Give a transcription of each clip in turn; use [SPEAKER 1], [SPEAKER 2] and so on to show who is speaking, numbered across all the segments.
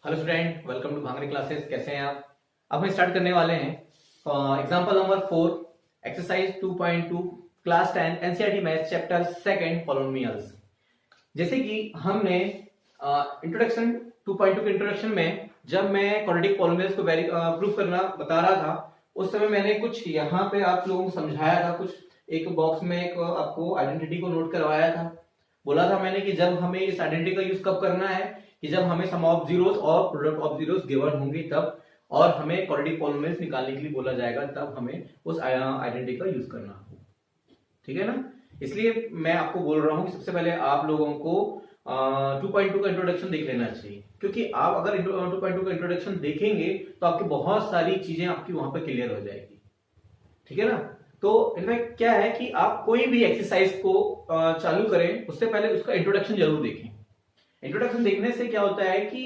[SPEAKER 1] Hello student, welcome to Bhangre classes. कैसे हैं आप? अब हम स्टार्ट करने वाले हैं example number 4 exercise 2.2 class 10 NCERT maths chapter second polynomials. जैसे कि हमने इंट्रोडक्शन 2.2 के इंट्रोडक्शन में जब मैं क्वाड्रेटिक पॉलिनोमियल्स को प्रूव करना बता रहा था, उस समय मैंने कुछ यहाँ पे आप लोगों को समझाया था। कुछ एक बॉक्स में एक आपको आइडेंटिटी को नोट करवाया था। बोला था मैंने कि जब हमें इस आइडेंटिटी का यूज कब करना है कि जब हमें सम ऑफ जीरोस और प्रोडक्ट ऑफ जीरोस गिवन होंगे तब, और हमें क्वाड्रेटिक पॉलिनोमियल्स निकालने के लिए बोला जाएगा तब हमें उस आइडेंटिटी का यूज करना होगा। ठीक है ना? इसलिए मैं आपको बोल रहा हूं कि सबसे पहले आप लोगों को 2.2 का इंट्रोडक्शन देख लेना चाहिए, क्योंकि आप अगर 2.2 का इंट्रोडक्शन देखेंगे तो आपकी बहुत सारी चीजें आपकी वहां पर क्लियर हो जाएगी। ठीक है ना? तो इनफैक्ट क्या है कि आप कोई भी एक्सरसाइज को चालू करें उससे पहले उसका इंट्रोडक्शन जरूर देखें। इंट्रोडक्शन देखने से क्या होता है कि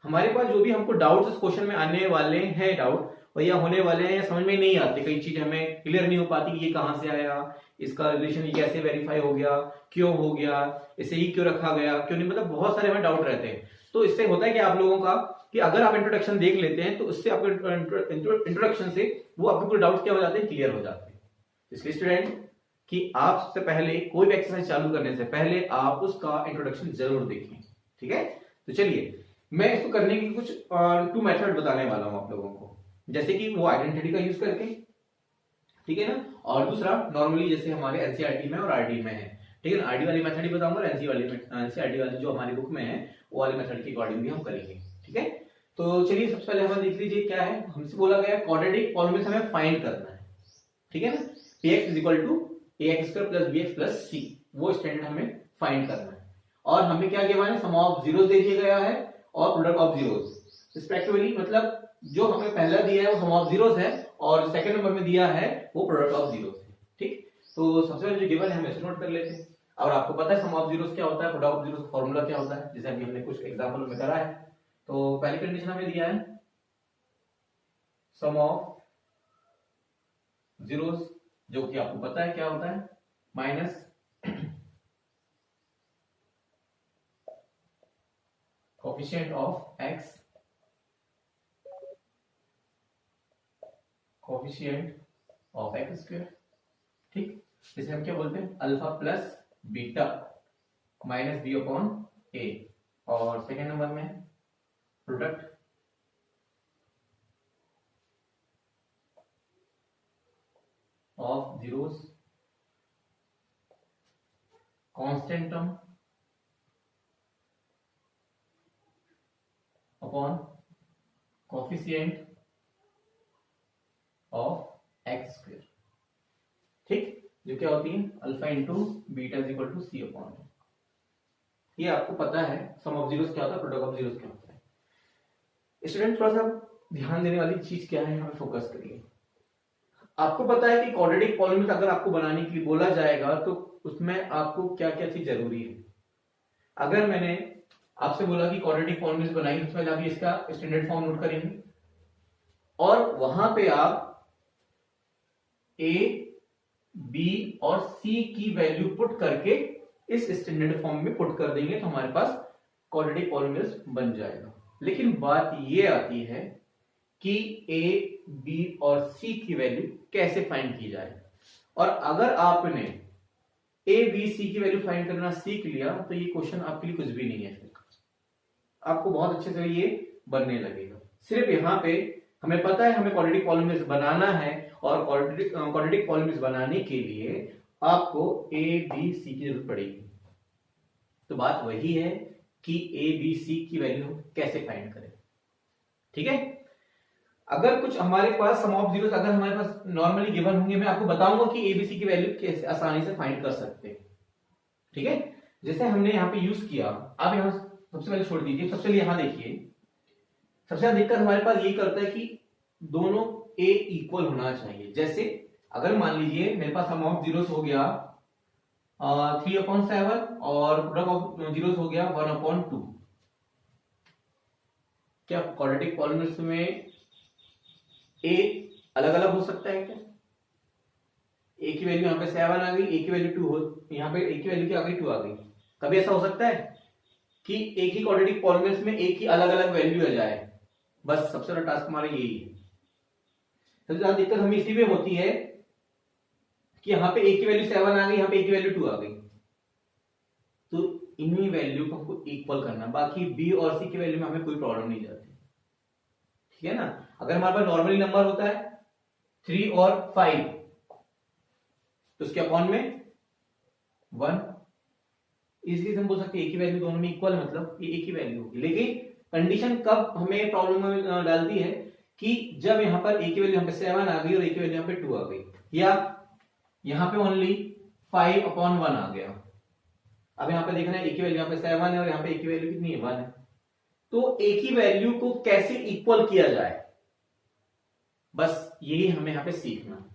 [SPEAKER 1] हमारे पास जो भी हमको डाउट्स इस क्वेश्चन में आने वाले हैं, डाउट और या होने वाले हैं या समझ में नहीं आते, कई चीजें हमें क्लियर नहीं हो पाती कि ये कहां से आया, इसका रिलेशन ये कैसे वेरीफाई हो गया, क्यों हो गया, इसे ही क्यों रखा गया, क्यों नहीं, मतलब बहुत सारे हमें डाउट रहते हैं। तो इससे होता है कि आप लोगों का कि अगर आप इंट्रोडक्शन देख लेते हैं तो उससे आपके इंट्रोडक्शन से वो आपके पूरे डाउट क्या हो जाते हैं, क्लियर हो जाते हैं। इसलिए स्टूडेंट कि आप सबसे पहले कोई भी एक्सरसाइज चालू करने से पहले आप उसका इंट्रोडक्शन जरूर देखें। ठीक है? तो चलिए मैं इसको करने की कुछ 2 मेथड बताने वाला हूं आप लोगों को, जैसे कि वो आइडेंटिटी का यूज करके, ठीक है ना, और दूसरा नॉर्मली जैसे हमारे एनसीईआरटी में और आरडी में है। ठीक है ना? आरडी वाली मेथड ही बताऊंगा, एनसीईआरटी वाली जो हमारी बुक में है वो वाली मेथड के अकॉर्डिंग भी हम करेंगे। ठीक है? तो चलिए सबसे पहले हमें देख लीजिए क्या है। हमसे बोला गया क्वाड्रेटिक पॉलिनोमियल्स हमें फाइंड करना है। ठीक है ना? px equal to ax square plus bx plus c, वो स्टैंडर्ड हमें फाइंड करना है। और हमें क्या गिवन है, सम ऑफ जीरोस दे दिया गया है और प्रोडक्ट ऑफ जीरोस रिस्पेक्टिवली, मतलब जो हमें पहला दिया है वो सम ऑफ जीरोस है और सेकंड नंबर में दिया है वो प्रोडक्ट ऑफ जीरोस है। ठीक, तो सबसे पहले जो गिवन है हम इसे नोट कर लेते हैं। और आपको पता है सम ऑफ जीरोस क्या होता है, प्रोडक्ट ऑफ जीरोस का फॉर्मूला क्या होता है, जैसे अभी हमने कुछ एग्जांपल में करा है। तो पहली कंडीशन हमें दिया है सम ऑफ जीरोस, जो कि आपको पता है क्या होता है, minus coefficient of x, coefficient of x square. ठीक, इसे हम क्या बोलते हैं, alpha plus beta minus b upon a. और सेकेंड नंबर में product of zeros constant term upon coefficient of x square. ठीक, जो क्या होती है alpha into beta is equal to c upon. ये आपको पता है सम ऑफ जीरोस क्या होता है, प्रोडक्ट ऑफ जीरोस क्या होता है। स्टूडेंट थोड़ा सा ध्यान देने वाली चीज क्या है, यहाँ फोकस करिए। आपको पता है कि क्वाड्रेटिक पॉलिनोमियल अगर आपको बनाने के लिए बोला जाएगा तो उसमें आपको क्या क्या चीज जरूरी है। अगर मैंने आपसे बोला कि क्वाड्रेटिक पॉलिनोमियल बनाइए, सबसे पहले आप इसका स्टैंडर्ड फॉर्म नोट करेंगे और वहां पे आप ए बी और सी की वैल्यू पुट करके इस स्टैंडर्ड फॉर्म में पुट कर देंगे तो हमारे पास क्वाड्रेटिक पॉलिनोमियल बन जाएगा। लेकिन बात ये आती है कि ए बी और सी की वैल्यू कैसे फाइंड की जाए। और अगर आपने ए बी सी की वैल्यू फाइंड करना सीख लिया तो ये क्वेश्चन आपके लिए कुछ भी नहीं है, आपको बहुत अच्छे से ये बनने लगेगा। सिर्फ यहाँ पे हमें पता है हमें क्वाड्रेटिक पॉलिनोमियल बनाना है और क्वाड्रेटिक पॉलिनोमियल बनाने के लिए आपको ए बी सी की जरूरत पड़ेगी। तो बात वही है कि ए बी सी की वैल्यू कैसे फाइंड करें। ठीक है? अगर कुछ हमारे पास सम ऑफ जीरोस अगर हमारे पास नॉर्मली गिवन होंगे, मैं आपको बताऊंगा कि एबीसी की वैल्यू कैसे आसानी से फाइंड कर सकते हैं। ठीक है? जैसे हमने यहाँ पे यूज किया, आप यहाँ सबसे पहले छोड़ दीजिए, सबसे पहले यहां देखिए। सबसे पहले देखकर हमारे पास ये करता है कि दोनों ए इक्वल होना चाहिए। जैसे अगर मान लीजिए मेरे पास सम ऑफ जीरोस हो गया 3/7 और प्रोडक्ट ऑफ जीरोस हो गया 1/2, क्या क्वाड्रेटिक पॉलिनोमियल में ए अलग अलग हो सकता है क्या? ए की वैल्यू यहाँ पे 7 आ गई, ए की वैल्यू 2 हो, यहाँ पे ए की वैल्यू क्या आ गई, 2 आ गई। कभी ऐसा हो सकता है कि एक ही क्वाड्रेटिक पॉलिनोमियल्स में एक ही अलग अलग वैल्यू आ जाए, बस सबसे बड़ा टास्क हमारा यही है। सबसे ज्यादा दिक्कत हमें इसी में होती है कि यहाँ पे ए की वैल्यू 7 आ गई, यहाँ पे ए की वैल्यू 2 आ गई, तो इन्हीं वैल्यू को हमको इक्वल करना, बाकी बी और सी की वैल्यू में हमें कोई प्रॉब्लम नहीं जाती, ठीक है ना। अगर हमारे पास नॉर्मली नंबर होता है 3 और 5 तो उसके अपॉन में 1, इसलिए हम बोल सकते हैं ए की वैल्यू दोनों में इक्वल, मतलब ये एक ही वैल्यू होगी। लेकिन कंडीशन कब हमें प्रॉब्लम में डालती है कि जब यहाँ पर ए की वैल्यू यहाँ पे 7 आ गई और ए की वैल्यू यहाँ पे 2 आ गई, या यहाँ पे ओनली 5/1 आ गया। अब यहाँ पे देखना है ए की वैल्यू यहाँ पे 7 है और यहाँ पे ए की वैल्यू कितनी है 1 है, तो ए की वैल्यू को कैसे इक्वल किया जाए, बस यही हमें यहाँ पे सीखना।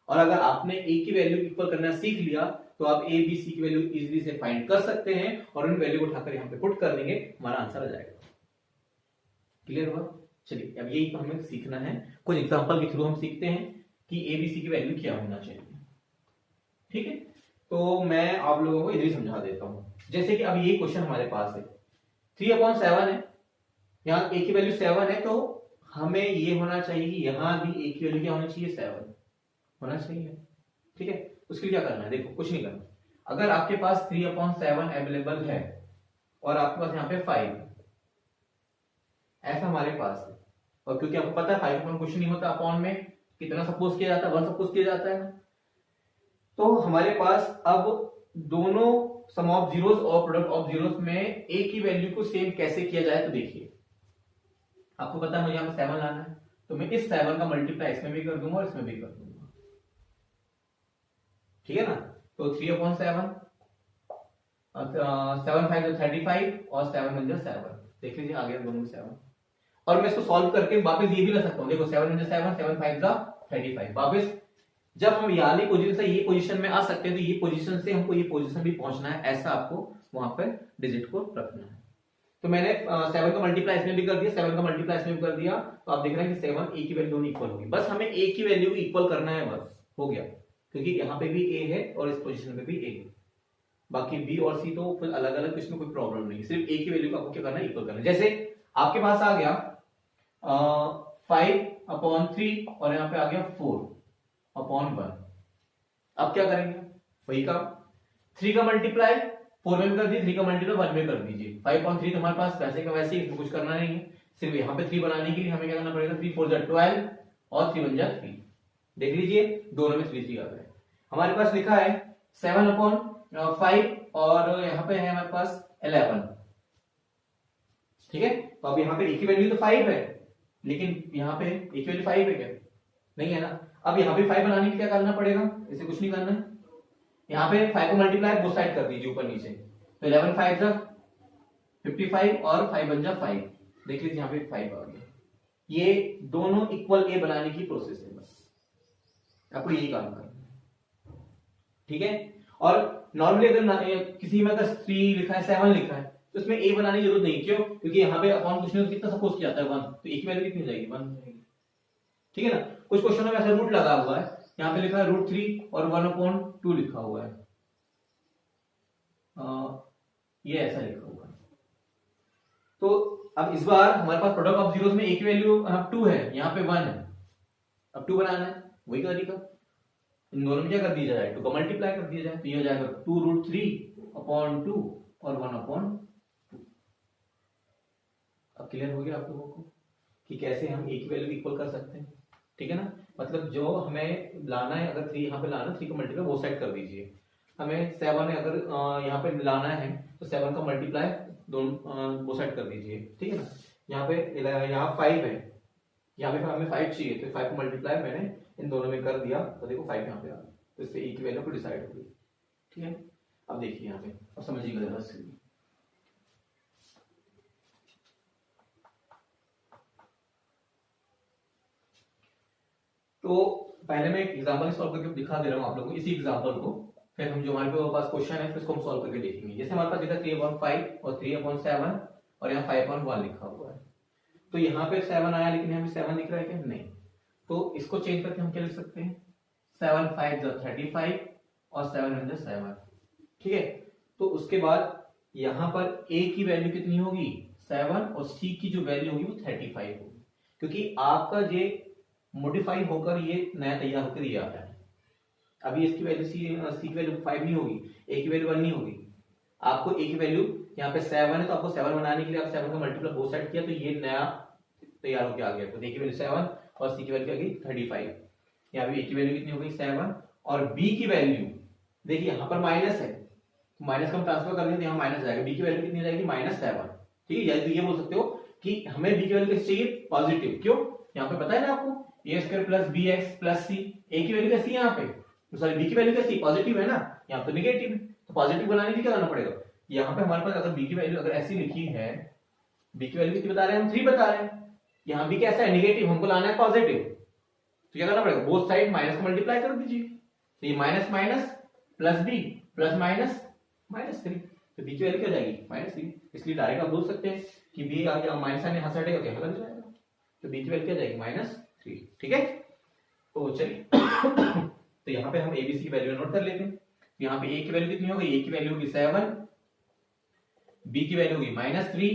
[SPEAKER 1] और अगर आपने ए की वैल्यू इक्वल करना सीख लिया तो आप ए बी सी की वैल्यू इजीली से फाइंड कर सकते हैं और उन वैल्यू को उठाकर यहाँ पे पुट कर देंगे, हमारा आंसर आ जाएगा। क्लियर हुआ? चलिए अब यही हमें सीखना है, कुछ एग्जांपल के थ्रू हम सीखते हैं कि ए बी सी की वैल्यू क्या होना चाहिए, ठीक है। तो मैं आप लोगों को इधर ही समझा देता हूं। जैसे कि अब ये क्वेश्चन हमारे पास है 3/7 है, यहाँ ए की वैल्यू 7 है, तो हमें ये होना चाहिए कि यहां भी ए की वैल्यू क्या होनी चाहिए 7 होना चाहिए, ठीक है। उसके लिए क्या करना है, देखो कुछ नहीं करना। अगर आपके पास 3/7 अवेलेबल है और आपके पास यहाँ पे 5 ऐसा हमारे पास है, और क्योंकि आपको पता है 5 अपॉन कुछ नहीं होता, अपॉन में कितना सपोज किया जाता है 1 सपोज किया जाता है, तो हमारे पास अब दोनों सम ऑफ जीरोस और प्रोडक्ट ऑफ जीरोस में ए की वैल्यू को सेम कैसे किया जाए। तो देखिए आपको पता है मुझे यहाँ पे 7 लाना है, तो मैं इस 7 का मल्टीप्लाई इसमें भी कर दूंगा और इसमें भी कर दूंगा, ठीक है ना। तो 3/7 7 5 35 और 7 1 7, देख लीजिए आ गया दोनों में 7। और मैं इसको सॉल्व करके वापस ये भी लिख सकता हूँ, देखो 7 1 7 7 5 35। वापस जब हम ये वाली पोजीशन से ये पोजीशन में आ सकते हैं तो ये पोजीशन से हमको ये पोजीशन भी पहुंचना है, ऐसा आपको वहां पर डिजिट को रखना है। तो मैंने 7 का मल्टीप्लाई इसमें भी कर दिया, 7 का मल्टीप्लाई इसमें भी कर दिया, तो आप देख रहे हैं कि 7 ए की वैल्यू दोनों इक्वल होगी, बस हमें ए की वैल्यू इक्वल करना है, बस हो गया। क्योंकि यहाँ पे भी ए है और इस पोजीशन पे भी ए है, बाकी बी और सी तो फिर अलग अलग, इसमें कोई प्रॉब्लम नहीं, सिर्फ ए की वैल्यू को आपको क्या करना है इक्वल करना है। जैसे आपके पास आ गया 5/3 और यहाँ पे आ गया 4/1, अब क्या करेंगे वही काम, 3 का मल्टीप्लाई 4 में कर दीजिए, 3 का मल्टीप्लाई 1 में कर दीजिए। 5/3 हमारे पास वैसे का वैसे ही, इसमें कुछ करना नहीं है, सिर्फ यहाँ पे 3 बनाने के लिए हमें क्या करना पड़ेगा, 3 4 12 और 3 1 3, देख लीजिए दोनों में 3 3 आ गए। हमारे पास लिखा है 7/5 और यहाँ पे है हमारे पास 11, ठीक है। तो अब यहाँ पे ए की वैल्यू तो 5 है, लेकिन यहाँ पे ए की वैल्यू 5 है क्या, नहीं है ना। अब यहाँ पे 5 बनाने के लिए क्या करना पड़ेगा, इसे कुछ नहीं करना है, यहाँ पे 5 को मल्टीप्लाई बोथ साइड कर दीजिए ऊपर नीचे, तो 11 5 55 और 5 1 5, देख लीजिए यहाँ पे 5 आ गया। ये दोनों इक्वल ए बनाने की प्रोसेस है, बस आपको यही काम करना है, ठीक है। और नॉर्मली अगर किसी में अगर 3 लिखा है 7 लिखा है तो इसमें ए बनाने की जरूरत नहीं, क्यों, क्योंकि यहाँ पे अपॉन कुछ नहीं तो कितना सपोज किया जाता है 1, तो ए की वैल्यू कितनी जाएगी 1 जाएगी, ठीक है ना। कुछ क्वेश्चनों में ऐसा रूट लगा हुआ है, यहाँ पे लिखा है √3 और 1/2 लिखा हुआ है, ये ऐसा लिखा हुआ है। तो अब इस बार हमारे पास प्रोडक्ट ऑफ जीरोस में ए की वैल्यू 2 है, यहाँ पे 1 है, अब 2 बनाना है, वही तरीका, इन दोनों में क्या कर दिया जाए 2 का मल्टीप्लाई कर दिया जाए, तो ये हो जाएगा 2√3/2 और 1/2। अब क्लियर हो गया आप लोगों को कि कैसे हम ए की वैल्यू इक्वल कर सकते हैं, ठीक है ना। मतलब जो हमें लाना है, अगर 3 यहाँ पे लाना है 3 का मल्टीप्लाई वो साइड कर दीजिए, हमें 7 है अगर यहाँ पे लाना है तो 7 का मल्टीप्लाई दोनों वो साइड कर दीजिए, ठीक है ना। यहाँ पे यहाँ 5 है, यहाँ पे हमें 5 चाहिए, तो 5 का मल्टीप्लाई मैंने इन दोनों में कर दिया, तो देखो 5 यहाँ पे आ गया, तो इससे ए की वैल्यू को डिसाइड हो गई, ठीक है। अब देखिए यहाँ पे, अब समझिएगा जरा से। तो पहले मैं एक एग्जांपल सॉल्व करके दिखा दे रहा हूं आप लोगों को, इसी एग्जांपल को, फिर हम जो हमारे पास क्वेश्चन है फिर इसको हम सॉल्व करके देखेंगे। जैसे हमारे पास लिखा 3/5 और 3/7 और यहाँ 5/1 लिखा हुआ है, तो यहाँ पे 7 आया लेकिन यहाँ पे 7 लिख रहा है क्या, नहीं, तो इसको चेंज करके हम क्या लिख सकते हैं 7 5 35 और 7 1 7, ठीक है। तो उसके बाद यहां पर a की वैल्यू कितनी होगी 7 और c की जो वैल्यू होगी वो 35 होगी, क्योंकि आपका ये मॉडिफाई होकर ये नया तैयार होकर ये आता है। अभी इसकी वैल्यू सी की वैल्यू 5 नहीं होगी, a की वैल्यू 1 नहीं होगी। आपको a की वैल्यू यहाँ पे 7 है, तो आपको 7 बनाने के लिए आप 7 का मल्टीप्लाई बोथ साइड किया तो ये नया तैयार होकर आ गया। तो a की वैल्यू 7 और c की वैल्यू आ गई 35। यहाँ पे a की वैल्यू कितनी हो गई 7 और b की वैल्यू देखिए यहाँ पर माइनस है, माइनस का हम ट्रांसफर कर देंगे तो यहाँ माइनस जाएगा। b की वैल्यू कितनी हो जाएगी -7। ठीक है, या तो ये बोल सकते हो कि हमें b की वैल्यू कैसे चाहिए पॉजिटिव। क्यों, यहाँ पे पता है ना आपको a² plus bx plus c, a की वैल्यू कैसी है यहाँ पे, सॉरी b की वैल्यू कैसी पॉजिटिव है ना, यहाँ पे नेगेटिव है। तो पॉजिटिव बनाने के लिए क्या करना पड़ेगा, यहाँ पे हमारे पास अगर b की वैल्यू अगर ऐसी लिखी है, b की वैल्यू कितनी बता रहे हैं हम 3 बता रहे हैं, यहाँ भी कैसा है नेगेटिव, हमको लाना है पॉजिटिव। तो क्या करना पड़ेगा, बोथ साइड माइनस को मल्टीप्लाई कर दीजिए। तो ये minus minus plus b plus minus -3, तो b की वैल्यू क्या जाएगी -3। इसलिए डायरेक्ट आप बोल सकते हैं कि b आ गया माइनस साइन यहां से हटेगा तो यहां लग जाएगा, तो b की वैल्यू क्या जाएगी -3। ठीक है, तो चलिए तो यहाँ पे हम abc की वैल्यू नोट कर लेते हैं। तो यहाँ पे a की वैल्यू कितनी होगी, a की वैल्यू होगी 7, b की वैल्यू होगी -3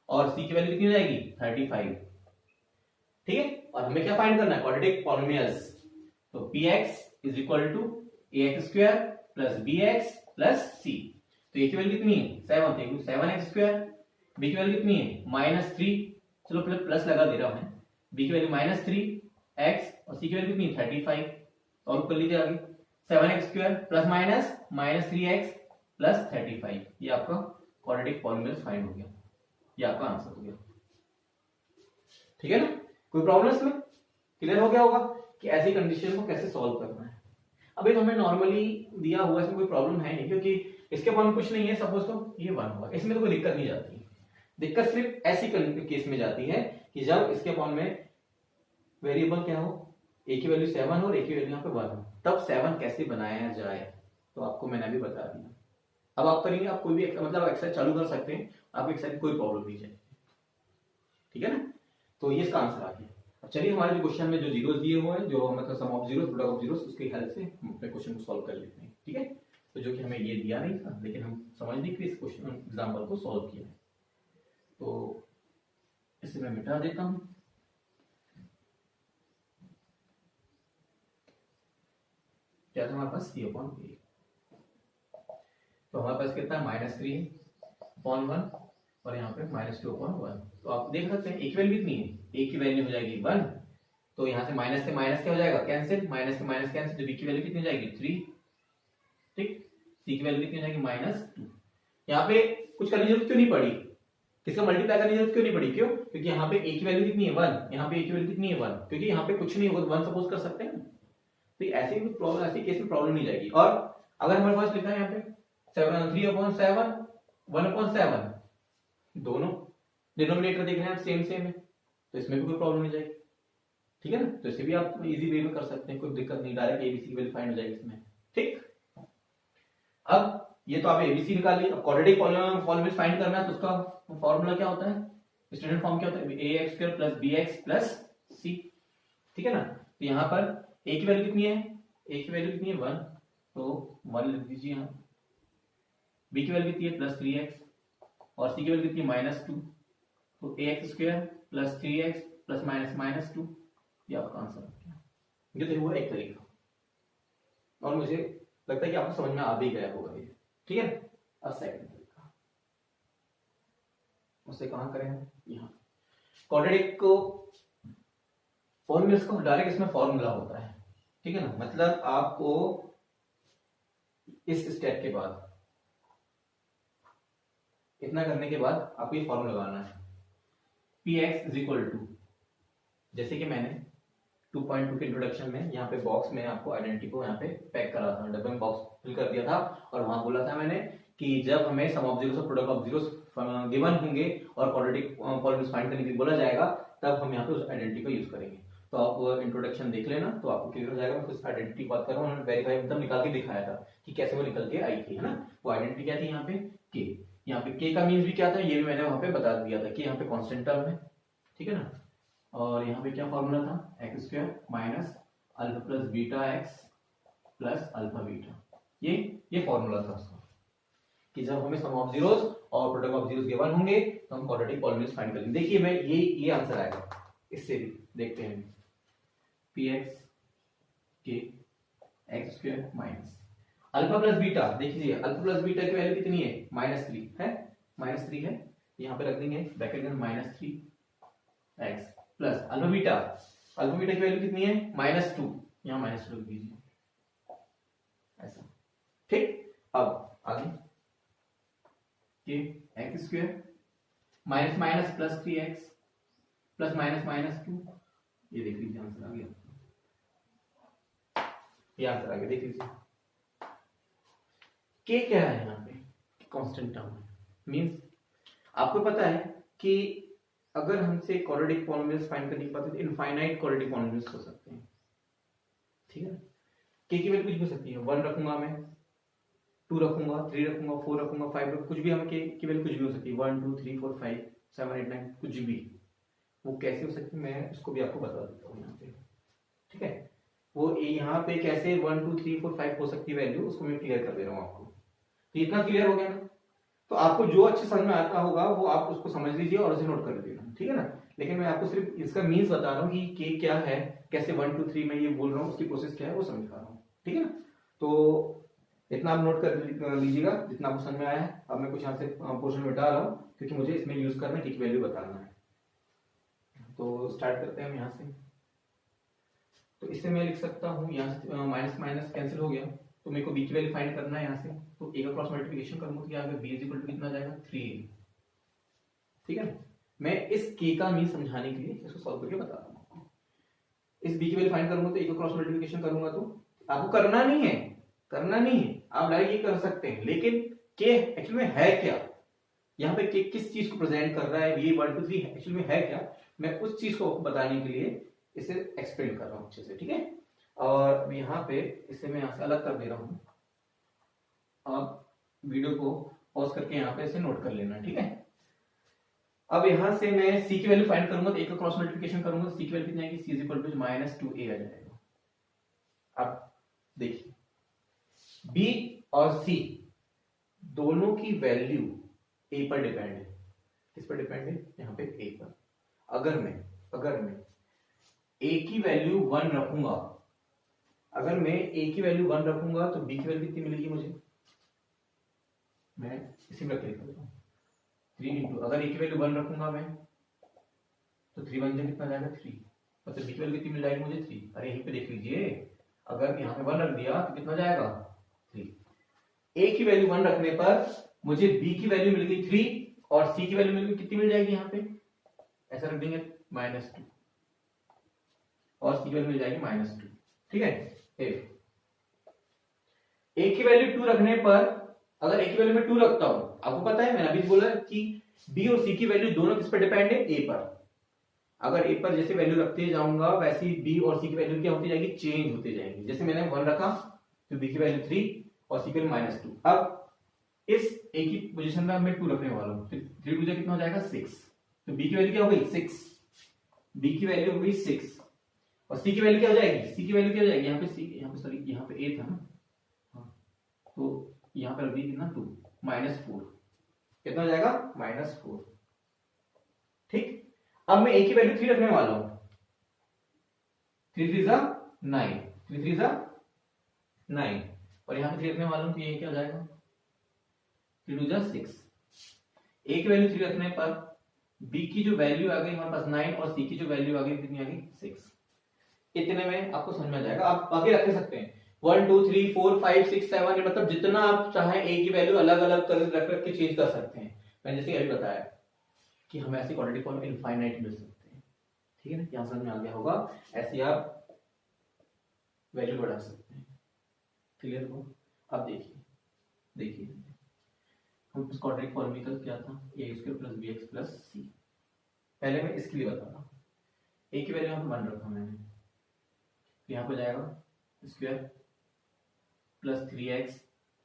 [SPEAKER 1] और c की वैल्यू कितनी हो जाएगी 35। ठीक है, और हमें क्या फाइंड करना है, क्वाड्रेटिक पॉलिनोमियल्स। तो px is equal to ax² plus bx plus c। तो a की वैल्यू कितनी है 7, तो 7x², b की वैल्यू कितनी है -3, चलो प्लस लगा दे रहा हूं, b की वैल्यू -3x और c की वैल्यू कितनी है 35। सॉल्व कर लीजिए आगे, 7x² plus minus -3x plus 35, ये आपका क्वाड्रेटिक पॉलिनोमियल्स फाइंड हो गया, ये आपका आंसर हो गया। ठीक है ना, कोई प्रॉब्लम इसमें, क्लियर हो गया होगा कि ऐसी कंडीशन को कैसे सॉल्व करना है। अभी तो हमें नॉर्मली दिया हुआ, इसमें कोई प्रॉब्लम है नहीं, क्योंकि इसके बाद कुछ नहीं है, सपोज तो ये 1 हुआ, इसमें तो कोई दिक्कत नहीं जाती। दिक्कत सिर्फ ऐसी केस में जाती है कि जब इसके अपॉन में वेरिएबल क्या हो, a की वैल्यू 7 हो और a की वैल्यू यहाँ पे 1 हो, तब 7 कैसे बनाया जाए, तो आपको मैंने अभी बता दिया। अब आप करेंगे, आप कोई भी मतलब एक्सरसाइज चालू कर सकते हैं, आप एक्सरसाइज कोई प्रॉब्लम नहीं जाए। ठीक है ना, तो ये इसका आंसर आ गया। चलिए हमारे जो क्वेश्चन में जो जीरोस दिए हुए हैं, जो मतलब sum of zeros product of zeros, उसकी हेल्प से हम अपने क्वेश्चन को सॉल्व कर लेते हैं। ठीक है, तो जो कि हमें ये दिया नहीं था, लेकिन हम समझने के लिए इस क्वेश्चन एग्जांपल को सॉल्व किया है। तो इसे मैं मिटा देता हूं। क्या था हमारे पास c/a, तो हमारे पास कितना है -3/1 और यहाँ पे -2/1। तो आप देख सकते हैं a की वैल्यू कितनी है, a की वैल्यू हो जाएगी 1, तो यहाँ से माइनस क्या हो जाएगा कैंसिल, माइनस से माइनस कैंसिल, तो b की वैल्यू कितनी हो जाएगी 3। ठीक, c की वैल्यू कितनी हो जाएगी -2। यहाँ पे कुछ करने की जरूरत क्यों नहीं पड़ी, किसका मल्टीप्लाई करने की जरूरत क्यों नहीं पड़ी, क्यों, क्योंकि यहाँ पे a की वैल्यू कितनी है 1, यहाँ पे a की वैल्यू कितनी है 1, क्योंकि यहाँ पे कुछ नहीं होगा तो 1 सपोज कर सकते हैं। तो ऐसे भी प्रॉब्लम, ऐसी केस में प्रॉब्लम नहीं जाएगी। और अगर हमारे पास लिखा है यहाँ पे 3/7 1/7, दोनों डिनोमिनेटर देख रहे हैं सेम सेम है, तो इसमें भी कोई प्रॉब्लम नहीं जाएगी। ठीक है ना, तो इसे भी आप इजी वे में कर सकते हैं, कोई दिक्कत नहीं, डायरेक्ट एबीसी की वैल्यू फाइंड हो जाएगी इसमें। ठीक, अब ये तो आप एबीसी निकाल लिया, अब क्वाड्रेटिक पॉलिनोमियल फाइंड करना है, तो उसका फॉर्मूला क्या होता है, स्टैंडर्ड फॉर्म क्या होता है, ax² plus bx plus c। ठीक है ना, तो यहाँ पर a की वैल्यू कितनी है, a की वैल्यू कितनी है 1, तो 1 लिख दीजिए यहाँ, b की वैल्यू कितनी है +3x और c की वैल्यू कितनी है -2, तो ax² प्लस 3x प्लस -2, ये आपका आंसर है। ये तो हुआ एक तरीका, और मुझे लगता है कि आपको समझ में आ भी गया होगा ये। ठीक है, अब सेकंड तरीका, उसे कहां करें हम, यहाँ क्वाड्रेटिक को फॉर्मूला को डायरेक्ट इसमें फॉर्मूला होता है। ठीक है ना, मतलब आपको इस स्टेप के बाद, इतना करने के बाद आपको ये फॉर्मूला लगाना है, px इज इक्वल टू, जैसे कि मैंने 2.2 के इंट्रोडक्शन में यहाँ पे बॉक्स में आपको आइडेंटिटी को यहाँ पे पैक करा था, डबल बॉक्स फिल कर दिया था, और वहां बोला था मैंने कि जब हमें सम ऑफ जीरोस और प्रोडक्ट ऑफ जीरोस गिवन होंगे और क्वाड्रेटिक पॉलिनोमियल्स फाइंड करने के लिए बोला जाएगा, तब हम यहाँ पे उस आइडेंटिटी को यूज करेंगे। तो आप इंट्रोडक्शन देख लेना, तो आपको क्लियर हो जाएगा। मैं कुछ आइडेंटिटी बात कर रहा हूँ, उन्होंने वेरीफाई मतलब निकाल के दिखाया था कि कैसे वो निकल के आई थी, है ना। वो आइडेंटिटी क्या थी यहाँ पे, के, यहाँ पे के का मीन्स भी क्या था ये भी मैंने वहां पे बता दिया था कि यहाँ पे कांस्टेंट टर्म है। ठीक है ना, और यहाँ पे क्या फॉर्मूला था, x² minus alpha plus beta x plus alpha beta, ये फॉर्मूला था उसका। कि जब हमें सम ऑफ जीरोस और प्रोडक्ट ऑफ जीरोस गिवन होंगे तो हम क्वाड्रेटिक पॉलिनोमियल्स फाइंड करेंगे। देखिए मैं ये आंसर आएगा, इससे भी देखते हैं px के x square minus alpha plus beta. देखिए अल्फा प्लस बीटा की वैल्यू कितनी है, -3 है, -3 है, यहाँ पे रख देंगे ब्रैकेट में -3 एक्स प्लस अल्फा बीटा की वैल्यू कितनी है, -2, यहाँ -2 लिख दीजिए ऐसा, ठीक। अब आगे के x square minus minus plus 3x plus minus minus 2, ये देख लीजिए आंसर आ गया, ये आंसर आ गया, देख लीजिए। के क्या है यहाँ पे, कांस्टेंट टर्म है, मींस आपको पता है कि अगर हमसे क्वाड्रेटिक पॉलिनोमियल्स फाइंड करने की बात है तो इनफाइनाइट क्वाड्रेटिक पॉलिनोमियल्स हो सकते हैं, ठीक है। के की वैल्यू कुछ भी हो सकती है, 1 रखूंगा मैं, 2 रखूंगा, 3 रखूंगा, 4 रखूंगा, 5 रखूंगा, कुछ भी हमें के की वैल्यू कुछ भी हो सकती है, 1 2 3 4 5 7 8 9 कुछ भी, वो कैसे हो सकती है मैं उसको भी आपको बता देता हूँ यहाँ पे, ठीक है। वो यहाँ पे कैसे 1 2 3 4 5 हो सकती है वैल्यू, उसको मैं क्लियर कर दे रहा हूँ आपको। तो इतना क्लियर हो गया ना, तो आपको जो अच्छे समझ में आता होगा वो आप उसको समझ लीजिए और उसे नोट कर लीजिए, ठीक है ना। लेकिन मैं आपको सिर्फ इसका मीन्स बता रहा हूँ कि के क्या है, कैसे 1 2 3 मैं ये बोल रहा हूँ, उसकी प्रोसेस क्या है वो समझा रहा हूँ, ठीक है ना। तो इतना आप नोट कर लीजिएगा जितना आपको समझ में आया है। अब मैं कुछ यहाँ से पोर्शन मिटा रहा हूँ क्योंकि मुझे इसमें यूज करना है, की वैल्यू बताना है। तो स्टार्ट करते हैं हम यहाँ से। तो इससे मैं लिख सकता हूँ, यहाँ से माइनस माइनस कैंसिल हो गया, तो मेरे को बी की वैल्यू फाइंड करना है यहाँ से। तो ए का क्रॉस मल्टीप्लिकेशन करूंगा तो यहाँ पे बी इज इक्वल टू कितना जाएगा, 3a, ठीक है। मैं इस के का मीन समझाने के लिए इसको सॉल्व करके बता रहा हूँ आपको। इस बी की वैल्यू फाइंड करूंगा तो ए का क्रॉस मल्टीप्लिकेशन करूंगा, तो आपको करना नहीं है, आप डायरेक्ट ये कर सकते हैं, लेकिन के एक्चुअली में है क्या, यहाँ पे के किस चीज को प्रेजेंट कर रहा है, ये 1 2 3 एक्चुअली में है क्या, मैं उस चीज को बताने के लिए इसे एक्सप्लेन कर रहा हूँ अच्छे से, ठीक है। और अब यहाँ पे इसे मैं यहाँ से अलग कर दे रहा हूँ, आप वीडियो को पॉज करके यहाँ पे इसे नोट कर लेना, ठीक है। अब यहाँ से मैं c की वैल्यू फाइंड करूंगा तो एक का क्रॉस मल्टीप्लिकेशन करूंगा तो c की वैल्यू कितनी आएगी, c is equal to -2a आ जाएगा। अब देखिए b और c दोनों की वैल्यू a पर डिपेंड है, किस पर डिपेंड है, यहाँ पे a पर। अगर मैं a की वैल्यू 1 रखूंगा, अगर मैं a की वैल्यू 1 रखूंगा तो b की वैल्यू कितनी मिलेगी मुझे, मैं इसी में क्लिक करता हूँ 3 इंटू, अगर a की वैल्यू 1 रखूंगा मैं तो 3 1 जा कितना जाएगा 3, मतलब b की वैल्यू कितनी मिल जाएगी मुझे 3। अरे यहीं पे देख लीजिए, अगर यहाँ पे 1 रख दिया तो कितना जाएगा 3। a की वैल्यू 1 रखने पर मुझे b की वैल्यू मिल गई 3 और c की वैल्यू मिल गई कितनी मिल जाएगी, यहाँ पे ऐसा रख देंगे -2 और c की वैल्यू मिल जाएगी -2, ठीक है। a की वैल्यू 2 रखने पर, अगर a की वैल्यू मैं 2 रखता हूं, आपको पता है मैंने अभी बोला कि b और c की वैल्यू दोनों किस पर डिपेंड है, a पर। अगर a पर जैसे वैल्यू रखते जाऊंगा वैसे ही b और c की वैल्यू क्या होती जाएगी, चेंज होती जाएंगी। जैसे मैंने 1 रखा तो b की वैल्यू 3 और c की वैल्यू -2। अब इस a की पोजीशन में मैं 2 रखने वाला हूं, 3 2 कितना हो जाएगा 6, तो b की वैल्यू क्या हो गई 6, b की वैल्यू हो गई 6 और c की वैल्यू क्या हो जाएगी, c की वैल्यू क्या हो जाएगी, यहाँ पे c, यहाँ पे सॉरी यहाँ पे a था ना, हाँ तो यहाँ पर भी कितना 2 -4 कितना हो जाएगा -4, ठीक। अब मैं a की वैल्यू 3 रखने वाला हूं, 3 3 जा 9, 3 3 जा 9 और यहाँ पे 3 रखने वाला हूं तो ये क्या हो जाएगा 3 2 जा 6। a की वैल्यू 3 रखने पर b की जो वैल्यू आ गई हमारे पास 9 और c की जो वैल्यू आ गई कितनी आ गई 6। इतने में आपको समझ में आ जाएगा, आप आगे रख सकते हैं 1 2 3 4 5 6 7, मतलब जितना आप चाहें a की वैल्यू अलग अलग रख के चेंज कर सकते हैं। मैंने जैसे अभी बताया कि हम ऐसी क्वाड्रेटिक फॉर्म इनफाइनाइट मिल सकते हैं, ठीक है ना, यहाँ समझ में आ गया होगा। ऐसे आप वैल्यू बढ़ा सकते हैं, क्लियर हो। अब देखिए हम इस क्वाड्रेटिक फॉर्म में क्या था, a square plus bx plus c। पहले मैं इसके लिए बता रहा हूँ, a की वैल्यू यहाँ पर 1 रखा मैंने, यहाँ पे जाएगा स्क्वायर प्लस 3x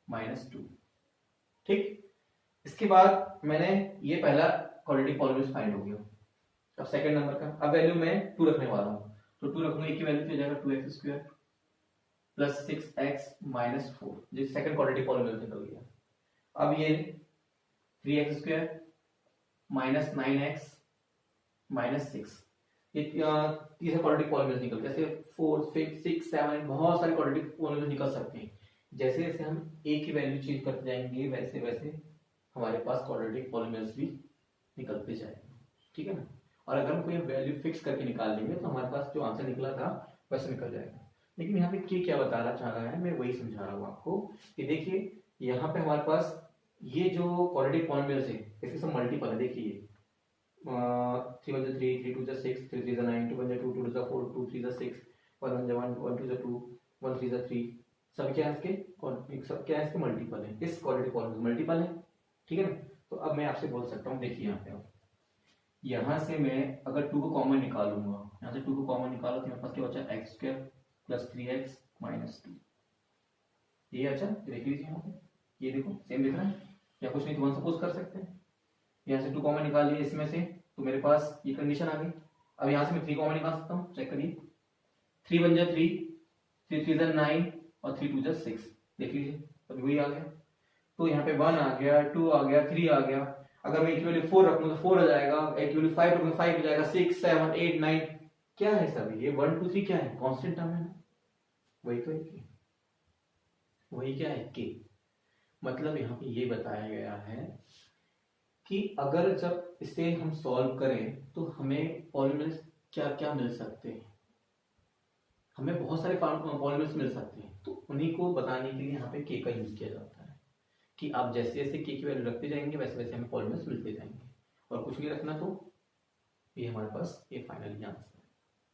[SPEAKER 1] -2, ठीक। इसके बाद मैंने ये पहला क्वाड्रेटिक पॉलिनोमियल फाइंड हो गया। अब सेकंड नंबर का, अब वैल्यू मैं 2 रखने वाला हूँ, तो 2 रखूंगा, एक की वैल्यू क्या जाएगा 2x स्क्वायर प्लस 6x -4, जो सेकंड क्वाड्रेटिक पॉलिनोमियल निकल गया। अब ये 3x² माइनस 9x माइनस 6, ये तीसरे क्वाड्रेटिक पॉलिनोमियल निकल कैसे 4 5 6 7 बहुत सारे क्वाड्रेटिक पॉलिनोमियल निकल सकते हैं। जैसे जैसे हम a की वैल्यू चेंज करते जाएंगे वैसे वैसे हमारे पास क्वाड्रेटिक पॉलिनोमियल्स भी निकलते जाएंगे, ठीक है ना। और अगर हम कोई वैल्यू फिक्स करके निकाल लेंगे तो हमारे पास जो आंसर निकला था वैसे निकल जाएगा। लेकिन यहाँ पे क्या बताना चाह रहा है, मैं वही समझा रहा हूँ आपको कि देखिए यहाँ पे हमारे पास ये जो क्वाड्रेटिक पॉलिनोमियल्स है इसके सब मल्टीपल है। देखिए 3 1 3 3 2 6 3 3 9 2 1 2 2 2 4 2 3 6 1 1 1 1 2 2 1 3 3 सब क्या है इसके, सब क्या है इसके मल्टीपल है, इस क्वाड्रेटिक पॉलिनोमियल मल्टीपल है, ठीक है ना। तो अब मैं आपसे बोल सकता हूँ, देखिए यहाँ पे यहाँ से मैं अगर 2 को कॉमन निकालूंगा, यहाँ से 2 को कॉमन निकालो तो मेरे पास क्या बचा x² प्लस 3x माइनस 2, ये अच्छा देख लीजिए यहाँ पे, ये देखो सेम दिख रहा है या कुछ नहीं तो 1 सपोज कर सकते हैं। यहाँ से 2 कॉमन निकालिए इसमें से तो मेरे पास ये कंडीशन आ गई। अब यहाँ से मैं 3 कॉमन निकाल सकता हूँ, चेक करिए 3 1 3 3 3 9 और 3 2 6, देख लीजिए अभी वही आ गया। तो यहाँ पे 1 आ गया, 2 आ गया, 3 आ गया। अगर मैं वैल्यू 4 रखूँ तो 4 आ जाएगा, वैल्यू 5 रखूँ 5 हो जाएगा, 6 7 8 9 क्या है सब ये 1 2 3 क्या है, कांस्टेंट टर्म है ना, वही तो है, वही क्या है के। मतलब यहाँ पे ये बताया गया है कि अगर जब इसे हम सॉल्व करें तो हमें पॉलिनोमियल्स क्या क्या मिल सकते हैं, हमें बहुत सारे पॉलिनोमियल्स मिल सकते हैं। तो उन्हीं को बताने के लिए यहाँ पे के का यूज किया जाता है कि आप जैसे जैसे के की वैल्यू रखते जाएंगे वैसे वैसे हमें पॉलिनोमियल्स मिलते जाएंगे और कुछ नहीं रखना। तो ये हमारे पास ये फाइनली आंसर है,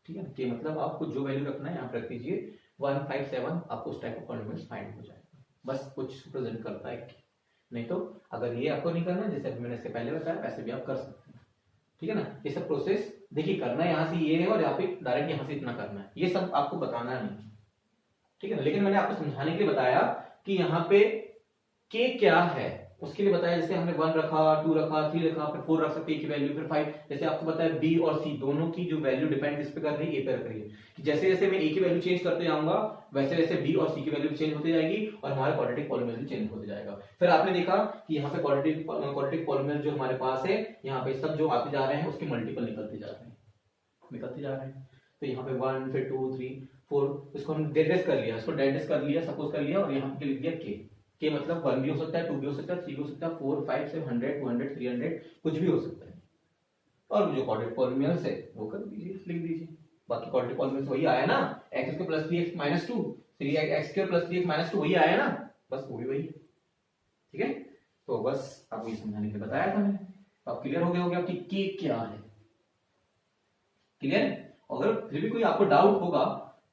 [SPEAKER 1] ठीक है ना। के मतलब आपको जो वैल्यू रखना है यहाँ पे रख दीजिए 1 5 7, आपको उस टाइप का पॉलिनोमियल्स फाइंड हो जाएगा, बस कुछ रिप्रेजेंट करता है। नहीं तो अगर ये आपको नहीं करना जैसे मैंने इससे पहले बताया वैसे भी आप कर सकते हैं, ठीक है ना। ये सब प्रोसेस देखिए करना है यहाँ से ये है और यहाँ पे डायरेक्ट यहाँ से इतना करना है, ये सब आपको बताना नहीं, ठीक है ना। लेकिन मैंने आपको समझाने के लिए बताया कि यहाँ पे के क्या है उसके लिए बताया। जैसे हमने 1 रखा, 2 रखा, 3 रखा, फिर 4 रख सकते हैं की वैल्यू, फिर 5। जैसे आपको बताया बी और सी दोनों की जो वैल्यू डिपेंड किस पे कर रही है, ए पे कर रही है। कि जैसे जैसे मैं ए की वैल्यू चेंज करते जाऊंगा वैसे वैसे बी और सी की वैल्यू चेंज होती जाएगी और हमारा क्वाड्रेटिक पॉलिनोमियल भी चेंज होते जाएगा। फिर आपने देखा कि यहाँ पे क्वाड्रेटिक पॉलिनोमियल जो हमारे पास है यहाँ पे सब जो आते जा रहे हैं उसके मल्टीपल निकलते जा रहे हैं। तो यहाँ पे 1 फिर 2 3 4 इसको हम डेडेस कर लिया, इसको डेडेस कर लिया, सपोज कर लिया और यहाँ पे लिख दिया के मतलब 1 भी हो सकता है, 2 भी हो सकता है, 3 भी हो सकता है, 4 5 6 100 200 300 कुछ भी हो सकता है। और जो क्वाड्रेटिक पॉलिनोमियल्स है वो कर दीजिए, लिख दीजिए। बाकी क्वाड्रेटिक पॉलिनोमियल्स वही आया ना, x² + 3x - 2 3x² + 3x - 2 वही आया ना, बस वो भी वही है, ठीक है। तो बस आपको ये समझाने के लिए बताया था मैंने। अब क्लियर हो गया होगा कि के क्या है, क्लियर। अगर फिर भी कोई आपको डाउट होगा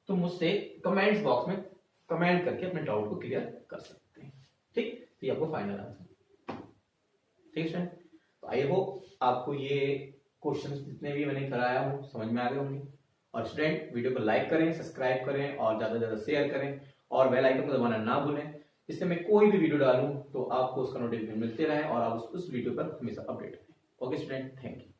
[SPEAKER 1] तो मुझसे कमेंट्स बॉक्स में कमेंट करके अपने डाउट को क्लियर कर सकते हैं, ठीक। तो ये आपको फाइनल आंसर, ठीक है। तो आई होप आपको ये क्वेश्चंस जितने भी मैंने कराया हो समझ में आ गए होंगे। और स्टूडेंट वीडियो को लाइक करें, सब्सक्राइब करें और ज्यादा से ज्यादा शेयर करें और बेल आइकन को दबाना ना भूलें, इससे मैं कोई भी वीडियो डालूं तो आपको उसका नोटिफिकेशन मिलते रहे और आप उस वीडियो पर हमेशा अपडेट करें। Okay student, thank you.